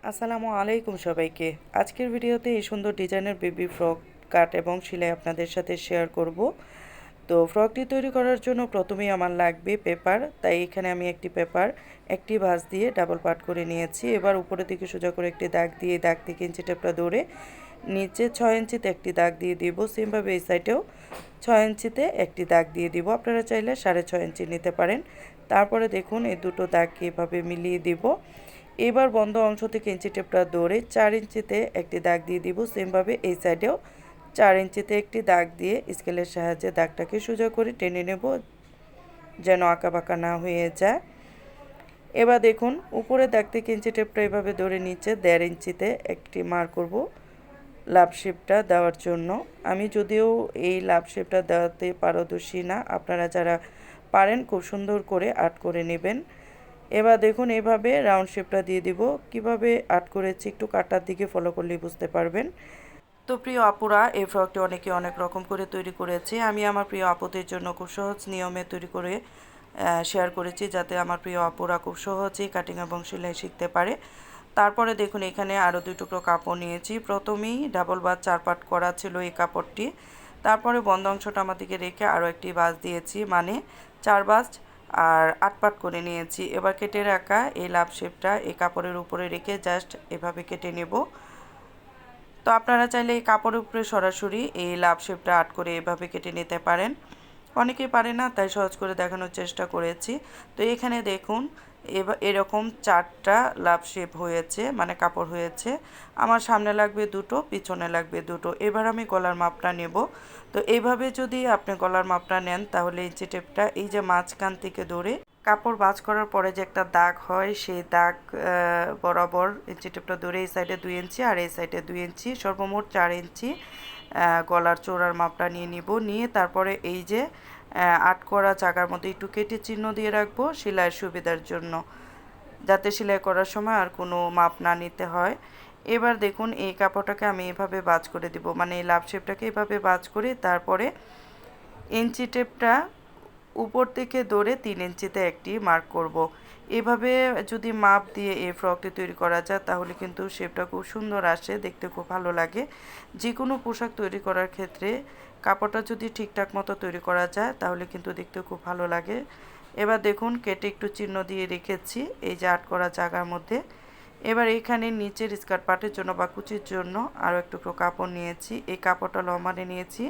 আসসালামু আলাইকুম সবাইকে। আজকের ভিডিওতে এই সুন্দর ডিজাইনের বেবি ফ্রক কাট এবং সেলাই আপনাদের সাথে শেয়ার করব। তো ফ্রকটি তৈরি করার জন্য প্রথমেই আমার লাগবে পেপার। তাই এখানে আমি একটি পেপার একটি ভাঁজ দিয়ে ডাবল পাট করে নিয়েছি। এবার উপরের দিকে সোজা করে একটি দাগ দিয়ে দাগ থেকে ইঞ্চি টেপটা ধরে নিচে 6 ইঞ্চিতে একটি দাগ দিয়ে দিব। সেমভাবে এই সাইডেও 6 ইঞ্চিতে একটি দাগ দিয়ে দিব। আপনারা চাইলে 6.5 ইঞ্চি নিতে পারেন। তারপরে দেখুন এই দুটো দাগকে এভাবে মিলিয়ে দিব। এবার বন্ধ অংশ থেকে ইঞ্চি টেপটা ধরে 4 ইঞ্চিতে একটি দাগ দিয়ে দিব। সেমভাবে এই সাইডেও 4 ইঞ্চিতে একটি দাগ দিয়ে স্কেলের সাহায্যে দাগটাকে সোজা করে টেনে নেব, যেন আঁকাবাঁকা না হয়ে যায়। এবার দেখুন উপরে দাগ থেকে ইঞ্চি টেপটা এভাবে ধরে নিচে 1.5 ইঞ্চিতে একটি মার্ক করব লাভ শেপটা দেওয়ার জন্য। আমি যদিও এই লাভ শেপটা দেওয়াতে পারদর্শী না, আপনারা যারা পারেন খুব সুন্দর করে আর্ট করে নেবেন। এবার দেখুন এইভাবে রাউন্ড শেপটা দিয়ে দিব। কিভাবে আর্ট করেছি একটু কাটার দিকে ফলো করলেই বুঝতে পারবেন। তো প্রিয় আপুরা, এই ফ্রকটি অনেকে অনেক রকম করে তৈরি করেছে। আমি আমার প্রিয় আপুদের জন্য খুব সহজ নিয়মে তৈরি করে শেয়ার করেছি, যাতে আমার প্রিয় আপুরা খুব সহজেই কাটিং এবং সেলাই শিখতে পারে। তারপরে দেখুন এখানে আরও 2 টুকরো কাপড় নিয়েছি। প্রথমেই ডাবল বাজ 4 পাট করা ছিল এই কাপড়টি। তারপরে বন্ধ অংশটা আমার দিকে রেখে আরও একটি বাজ দিয়েছি, মানে 4 বাজ আর 8 পাট করে নিয়েছি। এবার কেটে রাখা এই লাভ শেপটা এই কাপড়ের উপরে রেখে জাস্ট এভাবে কেটে নেব। তো আপনারা চাইলে এই কাপড়ের উপরে সরাসরি এই লাভ শেপটা আর্ট করে এভাবে কেটে নিতে পারেন। অনেকেই পারে না, তাই সহজ করে দেখানোর চেষ্টা করেছি। তো এখানে দেখুন এরকম 4টা লাভ শেপ হয়েছে, মানে কাপড় হয়েছে। আমার সামনে লাগবে 2টো, পিছনে লাগবে 2টো। এবার আমি গলার মাপটা নেব। তো এইভাবে যদি আপনি গলার মাপটা নেন, তাহলে ইঞ্চি টেপটা এই যে মাঝখান থেকে ধরে কাপড় ভাঁজ করার পরে যে একটা দাগ হয়, সেই দাগ বরাবর ইঞ্চি টেপটা ধরে এই সাইডে 2 ইঞ্চি আর এই সাইডে 2 ইঞ্চি, সর্বমোট 4 ইঞ্চি গলার চওড়ার মাপটা নিয়ে নিব। নিয়ে তারপরে এই যে আট করা জায়গার মধ্যে একটু কেটে চিহ্ন দিয়ে রাখবো সেলাইয়ের সুবিধার জন্য, যাতে সেলাই করার সময় আর কোনো মাপ না নিতে হয়। এবার দেখুন এই কাপড়টাকে আমি এভাবে ভাঁজ করে দিব, মানে এই লাভ শেপটাকে এভাবে ভাঁজ করে তারপরে ইঞ্চি টেপটা উপর থেকে ধরে 3 ইঞ্চিতে একটি মার্ক করব। এভাবে যদি মাপ দিয়ে এই ফ্রকটি তৈরি করা যায়, তাহলে কিন্তু শেপটা খুব সুন্দর আসে, দেখতে খুব ভালো লাগে। যে কোনো পোশাক তৈরি করার ক্ষেত্রে কাপড়টা যদি ঠিকঠাক মতো তৈরি করা যায়, তাহলে কিন্তু দেখতে খুব ভালো লাগে। এবার দেখুন কেটে একটু চিহ্ন দিয়ে রেখেছি এই যে আট করা জায়গার মধ্যে। এবার এখানে নিচের স্কার্ট পার্টের জন্য বা কুচির জন্য আরও একটু কাপড় নিয়েছি। এই কাপড়টা লম্বাতে নিয়েছি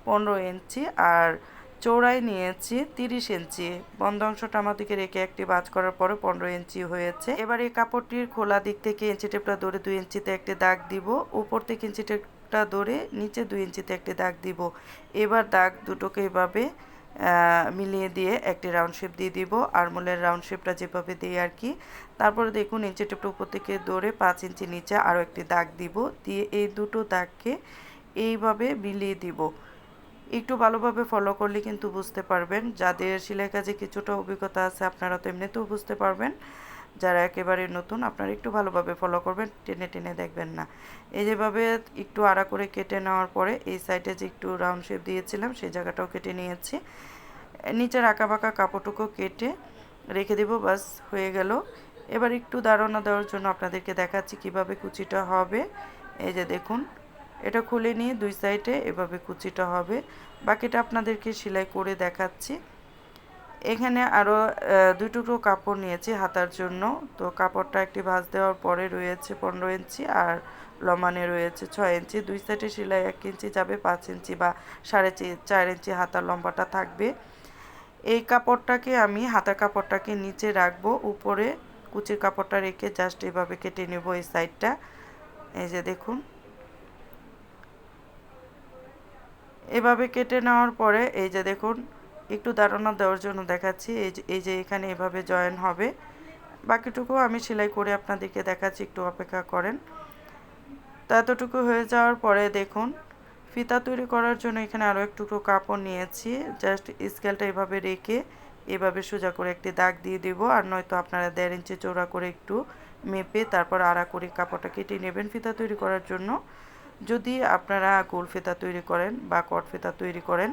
15 ইঞ্চি আর চৌড়ায় নিয়েছি 30 ইঞ্চি। বন্ধ অংশটা আমাদেরকে রেখে একটি ভাঁজ করার পরে 15 ইঞ্চি হয়েছে। এবার এই কাপড়টির খোলা দিক থেকে ইঞ্চি টেপটা ধরে 2 ইঞ্চিতে একটি দাগ দিব। উপর থেকে ইঞ্চি টেপটা ধরে নিচে 2 ইঞ্চিতে একটি দাগ দিব। এবার দাগ দুটোকে এভাবে মিলিয়ে দিয়ে একটি রাউন্ড শেপ দিয়ে দিব, আরমোলের রাউন্ড শেপটা যেভাবে দিই আর কি। তারপরে দেখুন ইঞ্চি টেপটা উপর থেকে ধরে 5 ইঞ্চি নিচে আরও একটি দাগ দিব, দিয়ে এই দুটো দাগকে এইভাবে মিলিয়ে দিব। একটু ভালোভাবে ফলো করলে কিন্তু বুঝতে পারবেন। যাদের সেলাই কাজে কিছুটা অভিজ্ঞতা আছে, আপনারা তো এমনিতেও বুঝতে পারবেন। যারা একেবারে নতুন, আপনারা একটু ভালোভাবে ফলো করবেন, টেনে টেনে দেখবেন না। এই যেভাবে একটু আড়া করে কেটে নেওয়ার পরে এই সাইডে যে একটু রাউন্ড শেপ দিয়েছিলাম সেই জায়গাটাও কেটে নিয়েছি। নিচের আঁকাবাঁকা কাপড়টুকু কেটে রেখে দেবো, বাস হয়ে গেল। এবার একটু ধারণা দেওয়ার জন্য আপনাদেরকে দেখাচ্ছি কিভাবে কুচিটা হবে। এই যে দেখুন, এটা খুলে নিয়ে দুই সাইডে এভাবে কুচিটা হবে। বাকিটা আপনাদেরকে সেলাই করে দেখাচ্ছি। এখানে আরও 2 টুকরো কাপড় নিয়েছি হাতার জন্য। তো কাপড়টা একটি ভাঁজ দেওয়ার পরে রয়েছে 15 ইঞ্চি আর লম্বানে রয়েছে 6 ইঞ্চি। দুই সাইডে সেলাই 1 ইঞ্চি যাবে, 5 ইঞ্চি বা 4.5 ইঞ্চি হাতার লম্বাটা থাকবে। এই কাপড়টাকে আমি হাতার কাপড়টাকে নিচে রাখবো, উপরে কুচির কাপড়টা রেখে জাস্ট এভাবে কেটে নেব এই সাইডটা। এই যে দেখুন, এভাবে কেটে নেওয়ার পরে এই যে দেখুন, একটু ধারণা দেওয়ার জন্য দেখাচ্ছি। এই যে এখানে এভাবে জয়েন হবে। বাকিটুকু আমি সেলাই করে আপনাদেরকে দেখাচ্ছি, একটু অপেক্ষা করেন। তো এতটুকু হয়ে যাওয়ার পরে দেখুন, ফিতা তৈরি করার জন্য এখানে আরও একটু কাপড় নিয়েছি। জাস্ট স্কেলটা এভাবে রেখে এভাবে সোজা করে একটি দাগ দিয়ে দেবো, আর নয়তো আপনারা 1.5 ইঞ্চি চওড়া করে একটু মেপে তারপর আড়া করে কাপড়টা কেটে নেবেন ফিতা তৈরি করার জন্য। যদি আপনারা গোল ফিতা তৈরি করেন বা কট ফিতা তৈরি করেন,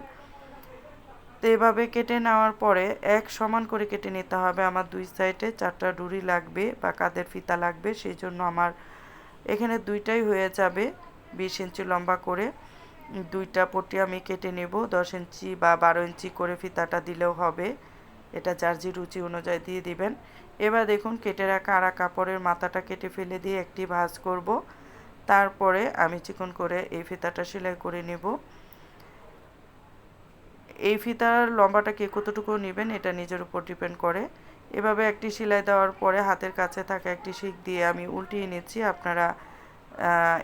তো তো এভাবে কেটে নেওয়ার পরে এক সমান করে কেটে নিতে হবে। আমার দুই সাইডে 4টা ডুরি লাগবে বা কাঁধের ফিতা লাগবে, সেই জন্য আমার এখানে দুইটাই হয়ে যাবে। 20 ইঞ্চি লম্বা করে দুইটা পটি আমি কেটে নেব। 10 ইঞ্চি বা 12 ইঞ্চি করে ফিতাটা দিলেও হবে, এটা যার যে রুচি অনুযায়ী দিয়ে দিবেন। এবার দেখুন কেটে রাখা আড়া কাপড়ের মাথাটা কেটে ফেলে দিয়ে একটি ভাঁজ করব। তারপরে আমি চিকন করে এই ফিতাটা সেলাই করে নেব। এই ফিতার লম্বাটা কে কতটুকু নেবেন এটা নিজের উপর ডিপেন্ড করে। এভাবে একটি সেলাই দেওয়ার পরে হাতের কাছে থাকা একটি শিক দিয়ে আমি উল্টিয়ে নিচ্ছি। আপনারা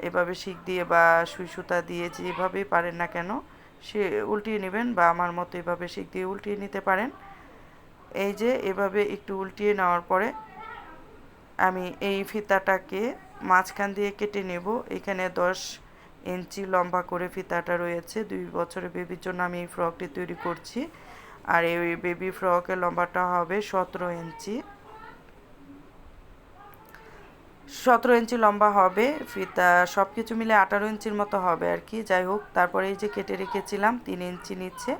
এভাবে শিক দিয়ে বা সুই সুতা দিয়ে যেভাবেই পারেন না কেন সে উল্টিয়ে নেবেন, বা আমার মতো এভাবে শিক দিয়ে উল্টিয়ে নিতে পারেন। এই যে এভাবে একটু উল্টিয়ে নেওয়ার পরে আমি এই ফিতাটাকে মাঝখান দিয়ে কেটে নেব। এখানে 10 ইঞ্চি লম্বা করে ফিতাটা রয়েছে। 2 বছরের বেবির জন্য আমি এই ফ্রকটি তৈরি করছি। আর এই বেবি ফ্রকের লম্বাটা হবে 17 ইঞ্চি। 17 ইঞ্চি লম্বা হবে ফিতা, সব কিছু মিলে 18 ইঞ্চির মতো হবে আর কি। যাই হোক, তারপরে এই যে কেটে রেখেছিলাম 3 ইঞ্চি নিচ্ছে,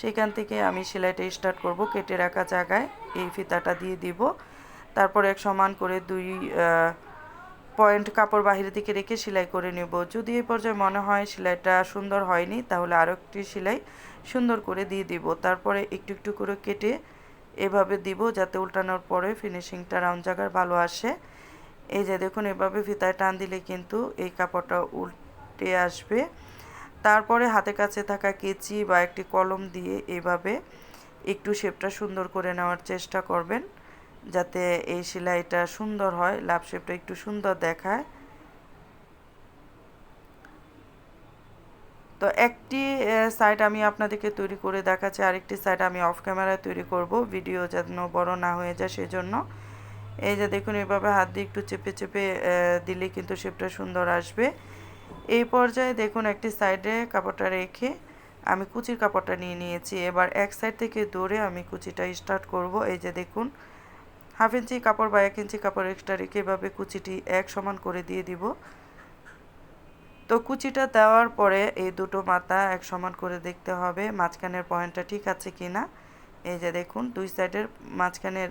সেখান থেকে আমি সেলাইটা স্টার্ট করব। কেটে রাখা জায়গায় এই ফিতাটা দিয়ে দিব। তারপরে এক সমান করে 2 পয়েন্ট কাপড় বাহিরের দিকে রেখে সেলাই করে নেব। যদি এই পর্যায়ে মনে হয় সেলাইটা সুন্দর হয়নি, তাহলে আরও একটি সেলাই সুন্দর করে দিয়ে দিব। তারপরে একটু একটু করে কেটে এভাবে দিব, যাতে উল্টানোর পরে ফিনিশিংটা রাউন্ড জায়গার ভালো আসে। এই যে দেখুন এভাবে ফিতায় টান দিলে কিন্তু এই কাপড়টা উল্টে আসবে। তারপরে হাতের কাছে থাকা কেচি বা একটি কলম দিয়ে এভাবে একটু শেপটা সুন্দর করে নেওয়ার চেষ্টা করবেন, যাতে এই সেলাইটা সুন্দর হয়, লাভ শেপটা একটু সুন্দর দেখায়। তো একটি সাইড আমি আপনাদেরকে তৈরি করে দেখাচ্ছি, আরেকটি সাইড আমি অফ ক্যামেরায় তৈরি করব, ভিডিও যেন বড় না হয়ে যায় সেজন্য। এই যে দেখুন এভাবে হাত দিয়ে একটু চেপে চেপে দিলে কিন্তু শেপটা সুন্দর আসবে। এই পর্যায়ে দেখুন একটি সাইডে কাপড়টা রেখে আমি কুচির কাপড়টা নিয়ে নিয়েছি। এবার এক সাইড থেকে ধরে আমি কুচিটা স্টার্ট করব। এই যে দেখুন 1/2 ইঞ্চি কাপড় বা 1 ইঞ্চি কাপড় এক্সট্রা রেখে এভাবে কুচিটি এক সমান করে দিয়ে দিব। তো কুচিটা দেওয়ার পরে এই দুটো মাথা এক সমান করে দেখতে হবে মাঝখানের পয়েন্টটা ঠিক আছে কিনা। এই যে দেখুন দুই সাইডের মাঝখানের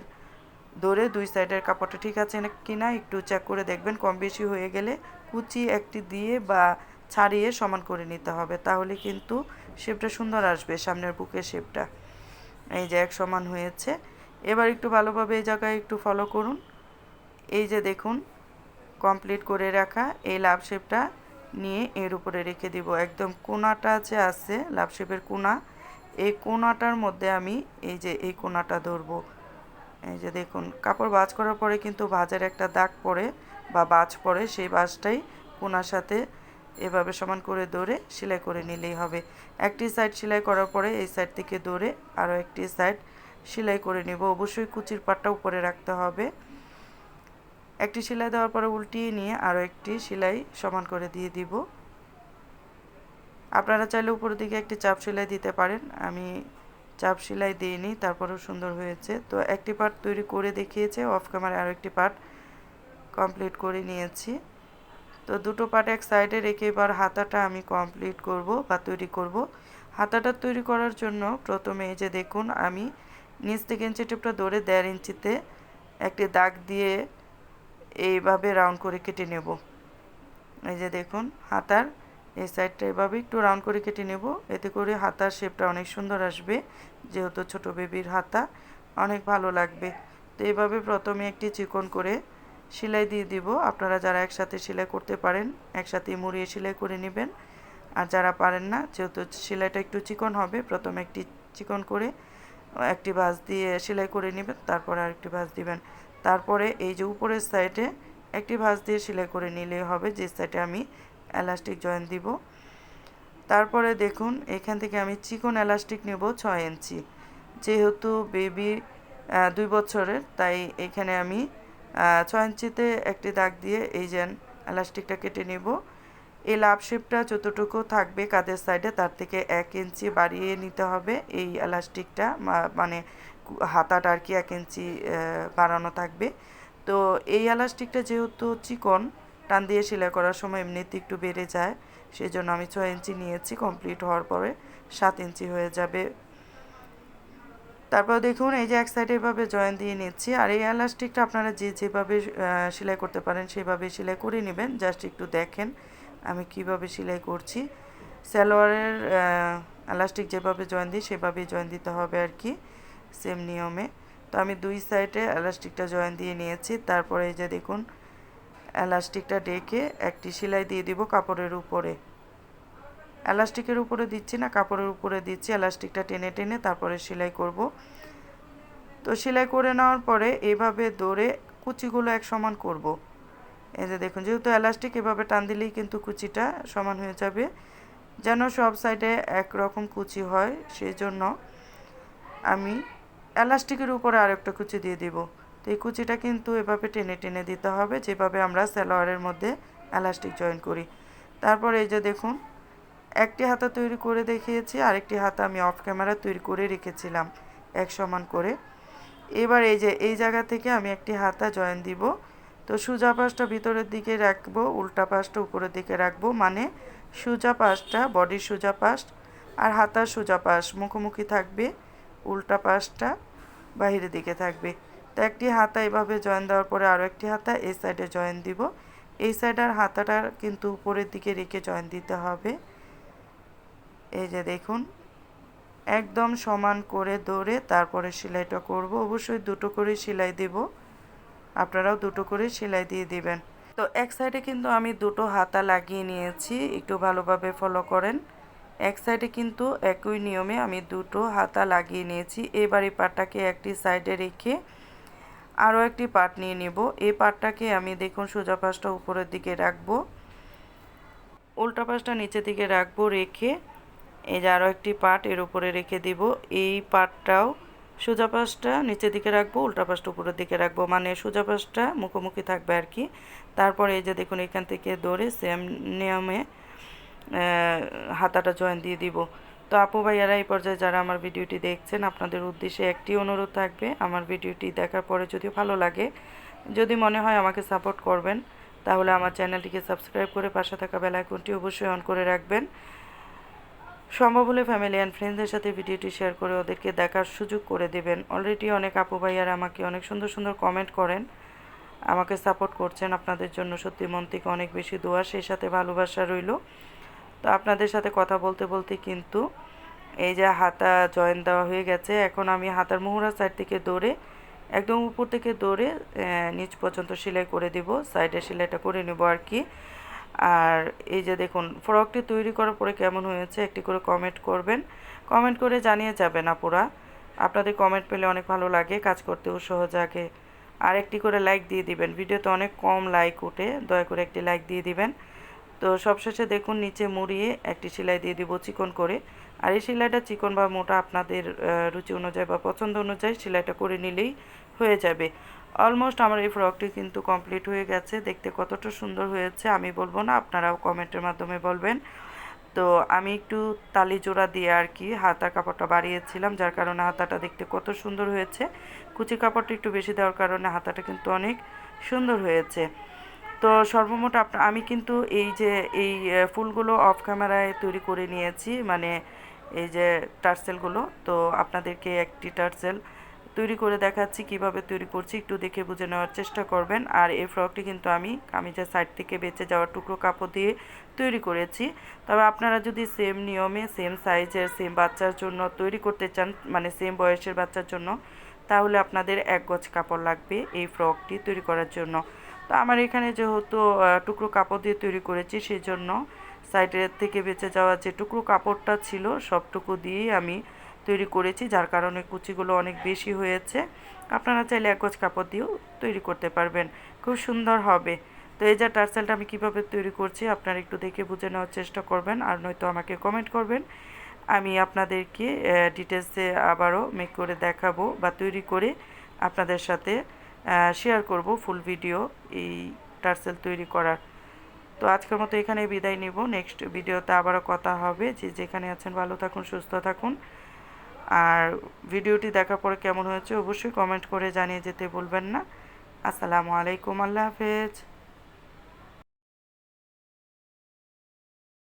ধরে দুই সাইডের কাপড়টা ঠিক আছে কিনা একটু চেক করে দেখবেন। কম বেশি হয়ে গেলে কুচি একটি দিয়ে বা ছাড়িয়ে সমান করে নিতে হবে, তাহলে কিন্তু শেপটা সুন্দর আসবে, সামনের বুকের শেপটা। এই যে এক সমান হয়েছে। এবার একটু ভালোভাবে এই জায়গায় একটু ফলো করুন। এই যে দেখুন কমপ্লিট করে রাখা এই লাভ শেপটা নিয়ে এর উপরে রেখে দিব। একদম কোণাটা যে আছে লাভ শেপের কোণা, এই কোণাটার মধ্যে আমি এই যে এই কোণাটা ধরবো। এই যে দেখুন কাপড় ভাঁজ করার পরে কিন্তু ভাঁজের একটা দাগ পড়ে বা বাজ পড়ে, সেই বাজটাই কোণার সাথে এভাবে সমান করে ধরে সেলাই করে নিলেই হবে। একটি সাইড সেলাই করার পরে এই সাইড থেকে ধরে আরও একটি সাইড সেলাই করে নেব। অবশ্যই কুচির পাটটা উপরে রাখতে হবে। একটি সেলাই দেওয়ার পরে উল্টিয়ে নিয়ে আরও একটি সেলাই সমান করে দিয়ে দিব। আপনারা চাইলে উপরের দিকে একটি চাপ সেলাই দিতে পারেন, আমি চাপ সেলাই দিইনি, তারপরেও সুন্দর হয়েছে। তো একটি পার্ট তৈরি করে দেখিয়েছে, অফ ক্যামেরায় আরও একটি পার্ট কমপ্লিট করে নিয়েছি। তো দুটো পার্ট এক সাইডে রেখে এবার হাতাটা আমি কমপ্লিট করব বা তৈরি করব। হাতাটা তৈরি করার জন্য প্রথমে এই যে দেখুন আমি নিচ থেকে ইঞ্চি টেপটা ধরে 1.5 ইঞ্চিতে একটি দাগ দিয়ে এইভাবে রাউন্ড করে কেটে নেব। এই যে দেখুন হাতার এই সাইডটা এভাবে একটু রাউন্ড করে কেটে নেব, এতে করে হাতার শেপটা অনেক সুন্দর আসবে, যেহেতু ছোট বেবির হাতা অনেক ভালো লাগবে। তো এইভাবে প্রথমে একটি চিকন করে সেলাই দিয়ে দিব। আপনারা যারা একসাথে সেলাই করতে পারেন একসাথে মুড়িয়ে সেলাই করে নেবেন, আর যারা পারেন না, যেহেতু সেলাইটা একটু চিকন হবে, প্রথমে একটি চিকন করে একটি ভাঁজ দিয়ে সেলাই করে নেবেন, তারপরে আরেকটি ভাঁজ দিবেন। তারপরে এই যে উপরের সাইডে একটি ভাঁজ দিয়ে সেলাই করে নিলেই হবে, যে সাইডে আমি এলাস্টিক জয়েন দিব। তারপরে দেখুন এখান থেকে আমি চিকন এলাস্টিক নেব 6 ইঞ্চি, যেহেতু বেবি 2 বছরের, তাই এখানে আমি 6 ইঞ্চিতে একটি দাগ দিয়ে এই যে এলাস্টিকটা কেটে নেব। এই লাভ শেপটা যতটুকু থাকবে কাঁধের সাইডে তার থেকে 1 ইঞ্চি বাড়িয়ে নিতে হবে এই এলাস্টিকটা, মানে হাতাটা আর কি 1 ইঞ্চি বাড়ানো থাকবে। তো এই এলাস্টিকটা যেহেতু চিকন, টান দিয়ে সেলাই করার সময় এমনিতে একটু বেড়ে যায়, সেই জন্য আমি 6 ইঞ্চি নিয়েছি। কমপ্লিট হওয়ার পরে 7 ইঞ্চি হয়ে যাবে তারপর দেখুন এই যে এক সাইডে এভাবে জয়েন দিয়ে নিচ্ছি। আর এই এলাস্টিকটা আপনারা যেভাবে সেলাই করতে পারেন সেভাবে সেলাই করে নেবেন। জাস্ট একটু দেখেন আমি কিভাবে সেলাই করছি। সালোয়ারের এলাস্টিক যেভাবে জয়েন দিই সেভাবেই জয়েন দিতে হবে আর কি, সেম নিয়মে। তো আমি দুই সাইডে এলাস্টিকটা জয়েন দিয়ে নিয়েছি। তারপরে এই যে দেখুন এলাস্টিকটা ডেকে একটি সেলাই দিয়ে দিব কাপড়ের উপরে। এলাস্টিকের উপরে দিচ্ছি না, কাপড়ের উপরে দিচ্ছি। এলাস্টিকটা টেনে টেনে তারপরে সেলাই করব। তো সেলাই করে নেওয়ার পরে এইভাবে ধরে কুচিগুলো এক সমান করব। এই যে দেখুন যেহেতু এলাস্টিক এভাবে টান দিলেই কিন্তু কুচিটা সমান হয়ে যাবে, যেন সব সাইডে একরকম কুচি হয় সেই জন্য আমি এলাস্টিকের উপরে আরেকটা কুচি দিয়ে দিব। তো এই কুচিটা কিন্তু এভাবে টেনে টেনে দিতে হবে যেভাবে আমরা সালোয়ারের মধ্যে এলাস্টিক জয়েন করি। তারপর এই যে দেখুন একটি হাতা তৈরি করে দেখিয়েছি, আরেকটি হাতা আমি অফ ক্যামেরা তৈরি করে রেখেছিলাম এক সমান করে। এবার এই যে এই জায়গা থেকে আমি একটি হাতা জয়েন দিব। তো সোজা পাশটা ভিতরের দিকে রাখবো, উল্টা পাশটা উপরের দিকে রাখবো, মানে সোজা পাশটা বডির সোজা পাশ আর হাতার সোজা পাশ মুখোমুখি থাকবে, উল্টা পাশটা বাহিরের দিকে থাকবে। তো একটি হাতা এভাবে জয়েন দেওয়ার পরে আরও একটি হাতা এই সাইডে জয়েন দিব। এই সাইডের হাতাটা কিন্তু উপরের দিকে রেখে জয়েন দিতে হবে। এই যে দেখুন একদম সমান করে ধরে তারপরে সেলাইটা করব। অবশ্যই দুটো করে সেলাই দেব, আপনারাও দুটো করে সেলাই দিয়ে দিবেন। তো এক সাইডে কিন্তু আমি দুটো হাতা লাগিয়ে নিয়েছি, একটু ভালোভাবে ফলো করেন। এক সাইডে কিন্তু একই নিয়মে আমি দুটো হাতা লাগিয়ে নিয়েছি। এবার এই পাটটাকে একটি সাইডে রেখে আরও একটি পাট নিয়ে নেব। এই পাটটাকে আমি দেখুন সোজা পাশটা উপরের দিকে রাখবো, উল্টা পাশটা নিচের দিকে রাখবো, রেখে এই যে আরও একটি পাট এর উপরে রেখে দিব। এই পাটটাও সোজা পাশটা নিচের দিকে রাখবো, উল্টা পাশটা উপরের দিকে রাখবো, মানে সোজা পাশটা মুখোমুখি থাকবে আর কি। তারপরে এই যে দেখুন এখান থেকে ধরে সেম নিয়মে হাতাটা জয়েন দিয়ে দিব। তো আপু ভাইয়ারা এই পর্যায়ে যারা আমার ভিডিওটি দেখছেন আপনাদের উদ্দেশ্যে একটি অনুরোধ থাকবে, আমার ভিডিওটি দেখার পরে যদি ভালো লাগে, যদি মনে হয় আমাকে সাপোর্ট করবেন, তাহলে আমার চ্যানেলটিকে সাবস্ক্রাইব করে পাশে থাকা বেল আইকনটি অবশ্যই অন করে রাখবেন। সম্ভব হলে ফ্যামিলি অ্যান্ড ফ্রেন্ডসদের সাথে ভিডিওটি শেয়ার করে ওদেরকে দেখার সুযোগ করে দেবেন। অলরেডি অনেক আপু ভাইয়ারা আমাকে অনেক সুন্দর সুন্দর কমেন্ট করেন, আমাকে সাপোর্ট করছেন। আপনাদের জন্য সত্যি মন থেকে অনেক বেশি দোয়া, সেই সাথে ভালোবাসা রইল। তো আপনাদের সাথে কথা বলতে বলতে কিন্তু এই যে হাতা জয়েন দেওয়া হয়ে গেছে। এখন আমি হাতার মুহুরা সাইড থেকে ধরে একদম উপর থেকে ধরে নিচ পর্যন্ত সেলাই করে দিব, সাইডে সেলাইটা করে নেব আর কি। আর এই যে দেখুন ফ্রকটি তৈরি করার পরে কেমন হয়েছে একটি করে কমেন্ট করবেন, কমেন্ট করে জানিয়ে যাবেন আপুরা। আপনাদের কমেন্ট পেলে অনেক ভালো লাগে, কাজ করতেও সহজ লাগে। আর একটি করে লাইক দিয়ে দিবেন, ভিডিওতে অনেক কম লাইক ওঠে, দয়া করে একটি লাইক দিয়ে দিবেন। তো সবশেষে দেখুন নিচে মুড়িয়ে একটি সেলাই দিয়ে দিব চিকন করে। আর এই সেলাইটা চিকন বা মোটা আপনাদের রুচি অনুযায়ী বা পছন্দ অনুযায়ী সেলাইটা করে নিলেই হয়ে যাবে। অলমোস্ট আমার এই ফ্রকটি কিন্তু কমপ্লিট হয়ে গেছে। দেখতে কতটা সুন্দর হয়েছে আমি বলবো না, আপনারাও কমেন্টের মাধ্যমে বলবেন। তো আমি একটু তালি জোড়া দিয়ে আর কি হাতার কাপড়টা বাড়িয়েছিলাম, যার কারণে হাতাটা দেখতে কত সুন্দর হয়েছে। কুচি কাপড়টা একটু বেশি দেওয়ার কারণে হাতাটা কিন্তু অনেক সুন্দর হয়েছে। তো সর্বমোট আমি কিন্তু এই যে এই ফুলগুলো অফ ক্যামেরায় তৈরি করে নিয়েছি, মানে এই যে টার্সেলগুলো। তো আপনাদেরকে একটি টার্সেল তৈরি করে দেখাচ্ছি, কিভাবে তৈরি করছি একটু দেখে বুঝে নেওয়ার চেষ্টা করবেন। আর এই ফ্রকটি কিন্তু আমি যে সাইড থেকে বেঁচে যাওয়া টুকরো কাপড় দিয়ে তৈরি করেছি। তবে আপনারা যদি সেম নিয়মে সেম সাইজের সেম বাচ্চার জন্য তৈরি করতে চান, মানে সেম বয়সের বাচ্চার জন্য, তাহলে আপনাদের এক গজ কাপড় লাগবে এই ফ্রকটি তৈরি করার জন্য। তো আমার এখানে যেহেতু টুকরো কাপড় দিয়ে তৈরি করেছি, সেই জন্য সাইডের থেকে বেঁচে যাওয়া যে টুকরো কাপড়টা ছিল সবটুকু দিয়েই আমি তৈরি করেছি, যার কারণে কুচিগুলো অনেক বেশি হয়েছে। আপনারা চাইলে এক গজ কাপড় দিয়েও তৈরি করতে পারবেন, খুব সুন্দর হবে। তো এই যে টার্সেলটা আমি কিভাবে তৈরি করছি আপনারা একটু দেখে বুঝে নেওয়ার চেষ্টা করবেন, আর নয়তো আমাকে কমেন্ট করবেন। আমি আপনাদেরকে ডিটেলসে আবারও মেক করে দেখাবো বা তৈরি করে আপনাদের সাথে শেয়ার করব ফুল ভিডিও এই টার্সেল তৈরি করার। তো আজকের মতো এখানে বিদায় নিব, নেক্সট ভিডিওতে আবারও কথা হবে। যে যেখানে আছেন ভালো থাকুন, সুস্থ থাকুন। আর ভিডিওটি দেখার পরে কেমন হয়েছে অবশ্যই কমেন্ট করে জানিয়ে যেতে ভুলবেন না। আসসালামু আলাইকুম, আল্লাহ হাফেজ।